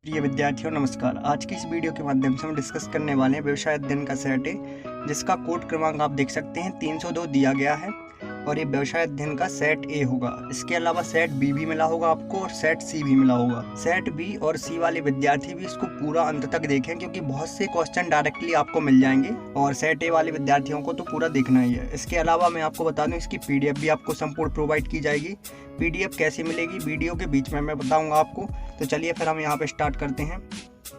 प्रिय विद्यार्थियों नमस्कार। आज की इस वीडियो के माध्यम से हम डिस्कस करने वाले हैं व्यवसाय अध्ययन का सेट है, जिसका कोड क्रमांक आप देख सकते हैं 302 दिया गया है और ये व्यवसाय अध्ययन का सेट ए होगा। इसके अलावा सेट बी भी मिला होगा आपको और सेट सी भी मिला होगा। सेट बी और सी वाले विद्यार्थी भी इसको पूरा अंत तक देखें, क्योंकि बहुत से क्वेश्चन डायरेक्टली आपको मिल जाएंगे और सेट ए वाले विद्यार्थियों को तो पूरा देखना ही है। इसके अलावा मैं आपको बता दूं, इसकी पीडीएफ भी आपको संपूर्ण प्रोवाइड की जाएगी। पीडीएफ कैसे मिलेगी वीडियो के बीच में मैं बताऊंगा आपको। तो चलिए फिर हम यहाँ पे स्टार्ट करते हैं।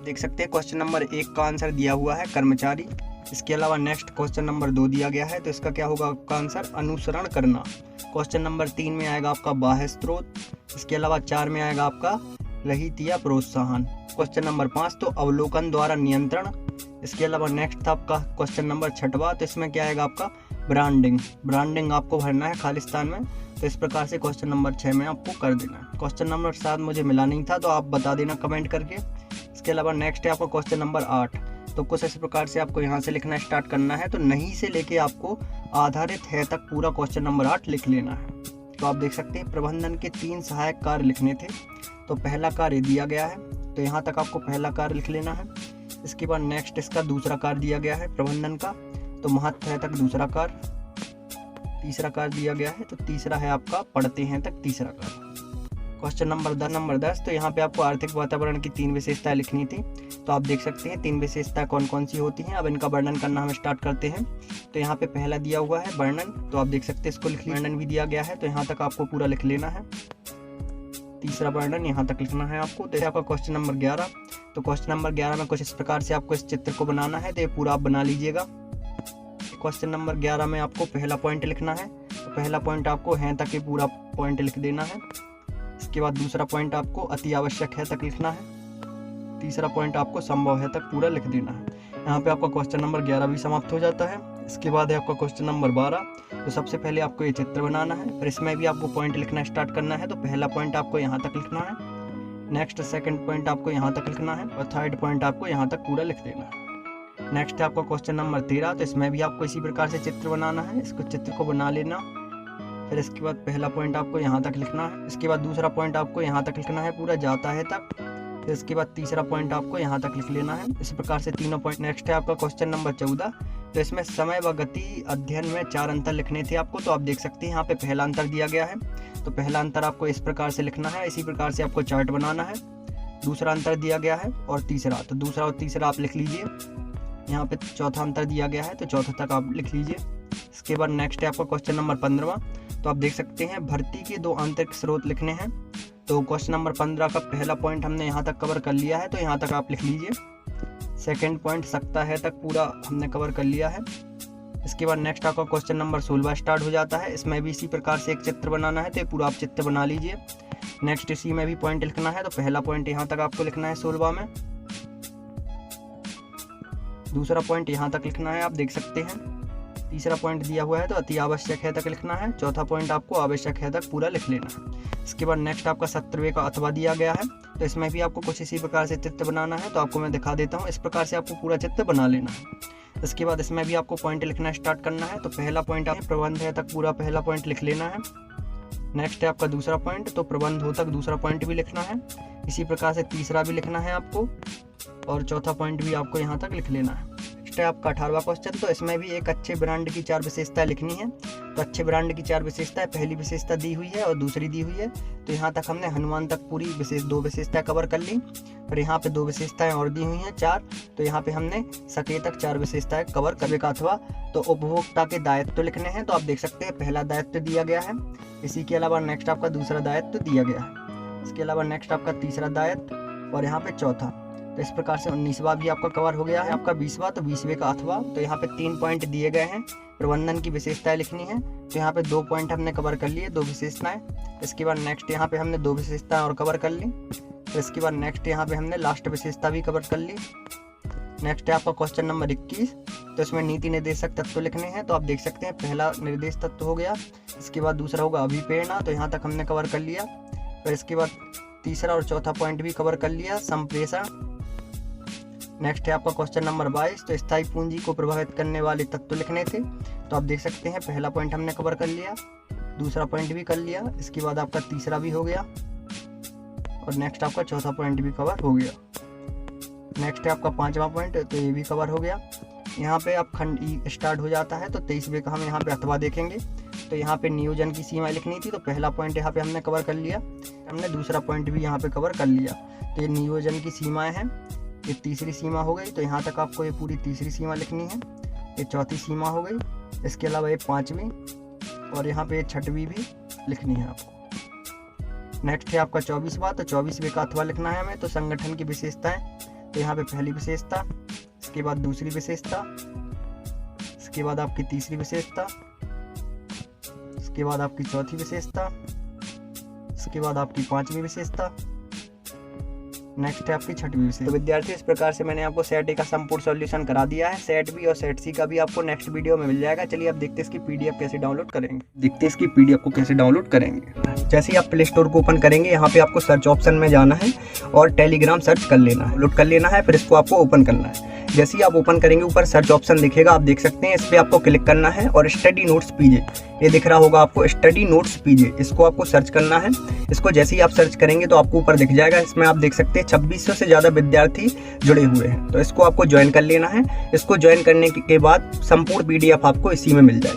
देख सकते हैं क्वेश्चन नंबर 1 का आंसर दिया हुआ है कर्मचारी। इसके अलावा नेक्स्ट क्वेश्चन नंबर 2 दिया गया है, तो इसका क्या होगा आपका आंसर अनुसरण करना। क्वेश्चन नंबर 3 में आएगा आपका बाह्य स्रोत। इसके अलावा 4 में आएगा आपका रहित या प्रोत्साहन। क्वेश्चन नंबर 5 तो अवलोकन द्वारा नियंत्रण। इसके अलावा नेक्स्ट था आपका क्वेश्चन नंबर 6वां, तो इसमें क्या आएगा आपका ब्रांडिंग। ब्रांडिंग आपको भरना है खालिस्तान में। तो इस प्रकार से क्वेश्चन नंबर 6 में आपको कर देना है। क्वेश्चन नंबर 7 मुझे मिला नहीं था, तो आप बता देना कमेंट करके। इसके अलावा नेक्स्ट है आपका क्वेश्चन नंबर 8, तो कुछ इस प्रकार से आपको यहाँ से लिखना स्टार्ट करना है। तो नहीं से लेके आपको आधारित है तक पूरा क्वेश्चन नंबर 8 लिख लेना है। तो आप देख सकते हैं प्रबंधन के 3 सहायक कार्य लिखने थे। तो पहला कार्य दिया गया है, तो यहाँ तक आपको पहला कार्य लिख लेना है। इसके बाद नेक्स्ट इसका दूसरा कार्य दिया गया है प्रबंधन का, तो महत्व है तक दूसरा कार्य। तीसरा कार्य दिया गया है, तो तीसरा है आपका पढ़ते हैं तक तीसरा कार्य। क्वेश्चन नंबर 10, तो यहाँ पे आपको आर्थिक वातावरण की 3 विशेषताएं लिखनी थी। तो आप देख सकते हैं 3 विशेषताएं कौन कौन सी होती हैं। अब इनका वर्णन करना हम स्टार्ट करते हैं। तो यहाँ पे पहला दिया हुआ है वर्णन, तो आप देख सकते हैं इसको लिख वर्णन भी दिया गया है, तो यहाँ तक आपको पूरा लिख लेना है। तीसरा वर्णन यहाँ तक लिखना है आपको। तो आपका क्वेश्चन नंबर 11, तो क्वेश्चन नंबर 11 में कुछ इस प्रकार से आपको इस चित्र को बनाना है, तो ये पूरा आप बना लीजिएगा। क्वेश्चन नंबर 11 में आपको पहला पॉइंट लिखना है, तो पहला पॉइंट आपको है तक ये पूरा पॉइंट लिख देना है। इसके बाद दूसरा पॉइंट आपको अति आवश्यक है तक लिखना है। तीसरा पॉइंट आपको संभव है तक पूरा लिख देना है। यहाँ पे आपका क्वेश्चन नंबर 11 भी समाप्त हो जाता है। इसके बाद है आपका क्वेश्चन नंबर 12, तो सबसे पहले आपको ये चित्र बनाना है, फिर इसमें भी आपको पॉइंट लिखना स्टार्ट करना है। तो पहला पॉइंट आपको यहाँ तक लिखना है, नेक्स्ट सेकंड पॉइंट आपको यहाँ तक लिखना है और थर्ड पॉइंट आपको यहाँ तक पूरा लिख देना है। नेक्स्ट है आपका क्वेश्चन नंबर 13, तो इसमें भी आपको इसी प्रकार से चित्र बनाना है। इसको चित्र को बना लेना, फिर इसके बाद पहला पॉइंट आपको यहाँ तक लिखना है। इसके बाद दूसरा पॉइंट आपको यहाँ तक लिखना है, पूरा जाता है तक। फिर इसके बाद तीसरा पॉइंट आपको यहाँ तक लिख लेना है। इस प्रकार से तीनों पॉइंट। नेक्स्ट है आपका क्वेश्चन नंबर 14, तो इसमें समय व गति अध्ययन में 4 अंतर लिखने थे आपको। तो आप देख सकते हैं यहाँ पे पहला अंतर दिया गया है, तो पहला अंतर आपको इस प्रकार से लिखना है। इसी प्रकार से आपको चार्ट बनाना है। दूसरा अंतर दिया गया है और तीसरा, तो दूसरा और तीसरा आप लिख लीजिए। यहाँ पे चौथा अंतर दिया गया है, तो चौथा तक आप लिख लीजिए। इसके बाद नेक्स्ट है आपका क्वेश्चन नंबर 15, तो आप देख सकते हैं भर्ती के 2 आंतरिक स्रोत लिखने हैं। तो क्वेश्चन नंबर 15 का पहला पॉइंट हमने यहाँ तक कवर कर लिया है, तो यहाँ तक आप लिख लीजिए। सेकंड पॉइंट सकता है तक पूरा हमने कवर कर लिया है। इसके बाद नेक्स्ट आपका क्वेश्चन नंबर 16 स्टार्ट हो जाता है। इसमें भी इसी प्रकार से एक चित्र बनाना है, तो पूरा आप चित्र बना लीजिए। नेक्स्ट इसी में भी पॉइंट लिखना है, तो पहला पॉइंट यहाँ तक आपको लिखना है 16 में। दूसरा पॉइंट यहाँ तक लिखना है, आप देख सकते हैं। तीसरा पॉइंट दिया हुआ है, तो अति आवश्यक है तक लिखना है। चौथा पॉइंट आपको आवश्यक है तक पूरा लिख लेना है। इसके बाद नेक्स्ट आपका 17वें का अथवा दिया गया है, तो इसमें भी आपको कुछ इसी प्रकार से चित्र बनाना है। तो आपको मैं दिखा देता हूँ, इस प्रकार से आपको पूरा चित्र बना लेना है। इसके बाद इसमें भी आपको पॉइंट लिखना स्टार्ट करना है। तो पहला पॉइंट आप प्रबंध है तक पूरा पहला पॉइंट लिख लेना है। नेक्स्ट है आपका दूसरा पॉइंट, तो प्रबंध हो तक दूसरा पॉइंट भी लिखना है। इसी प्रकार से तीसरा भी लिखना है आपको और चौथा पॉइंट भी आपको यहाँ तक लिख लेना है। नेक्स्ट है आपका 18वां क्वेश्चन, तो इसमें भी एक अच्छे ब्रांड की 4 विशेषताएं लिखनी है। तो अच्छे ब्रांड की 4 विशेषताएं, पहली विशेषता दी हुई है और दूसरी दी हुई है। तो यहाँ तक हमने हनुमान तक पूरी 2 विशेषताएं कवर कर ली। और यहाँ पे 2 विशेषताएं और दी हुई हैं 4, तो यहाँ पे हमने सके तक 4 विशेषताएं कवर करने का। अथवा तो उपभोक्ता के दायित्व लिखने हैं, तो आप देख सकते हैं पहला दायित्व दिया गया है। इसी के अलावा नेक्स्ट आपका दूसरा दायित्व दिया गया है। इसके अलावा नेक्स्ट आपका तीसरा दायित्व और यहाँ पे चौथा। तो इस प्रकार से 19वां भी आपका कवर हो गया है। आपका 20वां, तो 20वें का अथवा। तो यहाँ पे 3 पॉइंट दिए गए हैं, प्रबंधन की विशेषताएं लिखनी है। तो यहाँ पे 2 पॉइंट हमने कवर कर लिए, 2 विशेषताएं। इसके बाद नेक्स्ट यहाँ पे हमने 2 विशेषताएं और कवर कर ली। तो इसके बाद नेक्स्ट यहाँ पे हमने लास्ट विशेषता भी कवर कर ली। नेक्स्ट है आपका क्वेश्चन नंबर 21, तो इसमें नीति निर्देशक तत्व लिखने हैं। तो आप देख सकते हैं पहला निर्देश तत्व हो गया। इसके बाद दूसरा होगा अभिप्रेरणा, तो यहाँ तक हमने कवर कर लिया। फिर इसके बाद तीसरा और चौथा पॉइंट भी कवर कर लिया, संप्रेषण। नेक्स्ट है आपका क्वेश्चन नंबर 22, तो स्थायी पूंजी को प्रभावित करने वाले तत्व लिखने थे। तो आप देख सकते हैं पहला पॉइंट हमने कवर कर लिया, दूसरा पॉइंट भी कर लिया। इसके बाद आपका तीसरा भी हो गया और नेक्स्ट आपका चौथा पॉइंट भी कवर हो गया। नेक्स्ट है आपका 5वां पॉइंट, तो ये भी कवर हो गया। यहाँ पे आप खंड ई स्टार्ट हो जाता है, तो 23वें का हम यहाँ पे अथवा देखेंगे। तो यहाँ पे नियोजन की सीमा लिखनी थी, तो पहला पॉइंट यहाँ पे हमने कवर कर लिया, हमने दूसरा पॉइंट भी यहाँ पे कवर कर लिया। तो ये नियोजन की सीमाएं हैं, ये तीसरी सीमा हो गई, तो यहाँ तक आपको ये पूरी तीसरी सीमा लिखनी है। ये चौथी सीमा हो गई, इसके अलावा ये 5वीं और यहाँ पे 6वीं भी लिखनी है आपको। नेक्स्ट है आपका 24वां, तो 24वें का अथवा लिखना है हमें। तो संगठन की विशेषताएं, तो यहाँ पे पहली विशेषता, इसके बाद दूसरी विशेषता, इसके बाद आपकी तीसरी विशेषता, इसके बाद आपकी चौथी विशेषता, इसके बाद आपकी 5वीं विशेषता, नेक्स्ट है आपकी 6वीं विशेषता। तो विद्यार्थी इस प्रकार से मैंने आपको सेट ए का संपूर्ण सॉल्यूशन करा दिया है। सेट बी और सेट सी का भी आपको नेक्स्ट वीडियो में मिल जाएगा। चलिए अब देखते हैं इसकी पीडीएफ कैसे डाउनलोड करेंगे। को कैसे डाउनलोड करेंगे। जैसे ही आप प्ले स्टोर को ओपन करेंगे, यहाँ पे आपको सर्च ऑप्शन में जाना है और टेलीग्राम सर्च कर लेना है, डाउनलोड कर लेना है। फिर इसको आपको ओपन करना है। जैसे ही आप ओपन करेंगे, ऊपर सर्च ऑप्शन दिखेगा, आप देख सकते हैं, इस पर आपको क्लिक करना है और स्टडी नोट्स पीजे, ये दिख रहा होगा आपको, स्टडी नोट्स पीजे, इसको आपको सर्च करना है। इसको जैसे ही आप सर्च करेंगे तो आपको ऊपर दिख जाएगा। इसमें आप देख सकते हैं 2600 से ज़्यादा विद्यार्थी जुड़े हुए हैं। तो इसको आपको ज्वाइन कर लेना है। इसको ज्वाइन करने के बाद संपूर्ण पीडीएफ आपको इसी में मिल जाएगा।